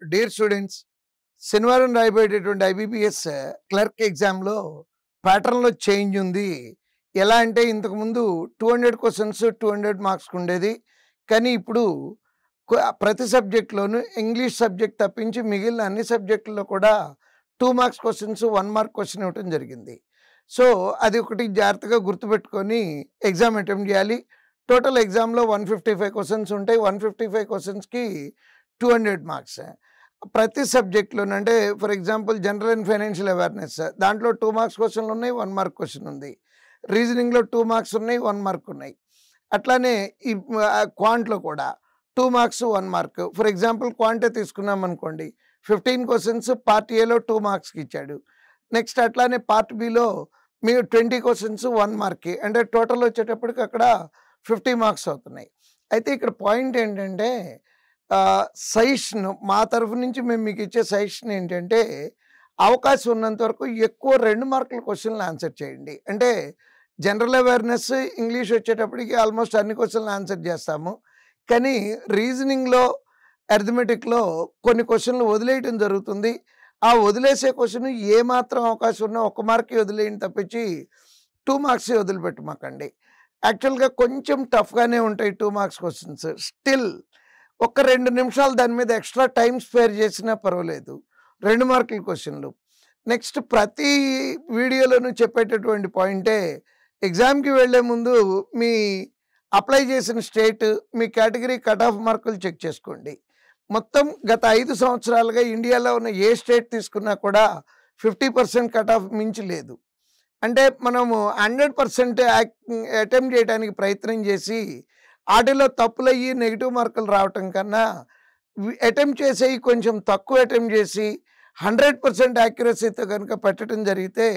Dear students, శనివారం రాయబోయేటటువంటి IBPS clerk ఎగ్జామ్లో ప్యాటర్న్లో చేంజ్ ఉంది. ఎలా అంటే ఇంతకుముందు 200 క్వశ్చన్స్ 200 మార్క్స్కి ఉండేది. కానీ ఇప్పుడు ప్రతి సబ్జెక్ట్లోనూ ఇంగ్లీష్ సబ్జెక్ట్ తప్పించి మిగిలిన అన్ని సబ్జెక్టుల్లో కూడా 2 మార్క్స్ క్వశ్చన్స్ 1 మార్క్ క్వశ్చన్ ఇవ్వటం జరిగింది. సో అది ఒకటి జాగ్రత్తగా గుర్తుపెట్టుకొని ఎగ్జామ్ అటెంప్ట్ చేయాలి. టోటల్ ఎగ్జామ్లో 155 క్వశ్చన్స్ ఉంటాయి. 155 క్వశ్చన్స్కి 200 మార్క్స్. ప్రతి సబ్జెక్ట్లోనూ అంటే for example general and financial awareness దాంట్లో 2 మార్క్స్ క్వశ్చన్లు ఉన్నాయి, 1 మార్క్ క్వశ్చన్ ఉంది. రీజనింగ్లో 2 మార్క్స్ ఉన్నాయి, 1 మార్క్ ఉన్నాయి. అట్లానే ఈ క్వాంట్లో కూడా 2 మార్క్స్ 1 మార్క్. ఫర్ ఎగ్జాంపుల్ క్వాంటే తీసుకున్నాం అనుకోండి, 15 క్వశ్చన్స్ పార్ట్ ఏలో 2 మార్క్స్కి ఇచ్చాడు. నెక్స్ట్ అట్లానే పార్ట్ బిలో మీరు 20 క్వశ్చన్స్ 1 మార్క్కి, అంటే టోటల్ వచ్చేటప్పటికి అక్కడ 50 మార్క్స్ అవుతున్నాయి. అయితే ఇక్కడ పాయింట్ ఏంటంటే సజెషన్ మా తరఫు నుంచి మేము మీకు ఇచ్చే సజెషన్ ఏంటంటే అవకాశం ఉన్నంత వరకు ఎక్కువ 2 మార్కుల క్వశ్చన్లు ఆన్సర్ చేయండి. అంటే జనరల్ అవేర్నెస్ ఇంగ్లీష్ వచ్చేటప్పటికి ఆల్మోస్ట్ అన్ని క్వశ్చన్లు ఆన్సర్ చేస్తాము. కానీ రీజనింగ్లో అర్థమెటిక్లో కొన్ని క్వశ్చన్లు వదిలేయటం జరుగుతుంది. ఆ వదిలేసే క్వశ్చన్ ఏమాత్రం అవకాశం ఉన్నా 1 మార్కే వదిలేయండి తప్పించి 2 మార్క్స్ వదిలిపెట్టమాకండి. యాక్చువల్గా కొంచెం టఫ్గానే ఉంటాయి 2 మార్క్స్ క్వశ్చన్స్. స్టిల్ ఒక 2 నిమిషాలు దాని మీద ఎక్స్ట్రా టైం స్పేర్ చేసినా పర్వాలేదు. 2 మార్కుల క్వశ్చన్లు. నెక్స్ట్ ప్రతి వీడియోలోనూ చెప్పేటటువంటి పాయింటే ఎగ్జామ్కి వెళ్ళే ముందు మీ అప్లై చేసిన స్టేట్, మీ కేటగిరీ కట్ ఆఫ్ మార్కులు చెక్ చేసుకోండి. మొత్తం గత 5 సంవత్సరాలుగా ఇండియాలో ఉన్న ఏ స్టేట్ తీసుకున్నా కూడా 50% కట్ ఆఫ్ మించి లేదు. అంటే మనము 100% అటెంప్ట్ చేయడానికి ప్రయత్నం చేసి వాటిలో తప్పులయ్యి నెగిటివ్ మార్కులు రావటం కన్నా అటెంప్ట్ చేసేవి కొంచెం తక్కువ అటెంప్ట్ చేసి 100% యాక్యురసీతో కనుక పెట్టడం జరిగితే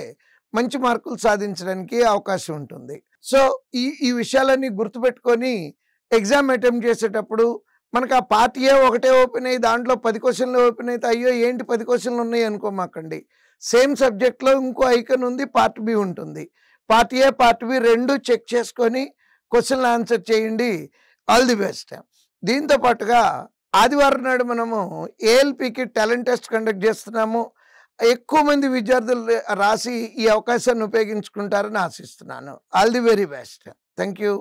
మంచి మార్కులు సాధించడానికి అవకాశం ఉంటుంది. సో ఈ విషయాలన్నీ గుర్తుపెట్టుకొని ఎగ్జామ్ అటెంప్ట్ చేసేటప్పుడు మనకు ఆ పార్ట్ ఏ ఒకటే ఓపెన్ అయ్యి దాంట్లో 10 క్వశ్చన్లు ఓపెన్ అయితే అయ్యో ఏంటి 10 క్వశ్చన్లు ఉన్నాయి అనుకోమాకండి. సేమ్ సబ్జెక్ట్లో ఇంకో ఐకన్ ఉంది, పార్ట్ బి ఉంటుంది. Part a part b 2 check చేసుకొని క్వశ్చన్లు ఆన్సర్ చేయండి. All the best. దీంతో పాటుగా ఆదివారం నాడు మనము ఏఎల్పికి టాలెంట్ టెస్ట్ కండక్ట్ చేస్తున్నాము. ఎక్కువ మంది విద్యార్థులు రాసి ఈ అవకాశాన్ని ఉపయోగించుకుంటారని ఆశిస్తున్నాను. All the very best. Thank you.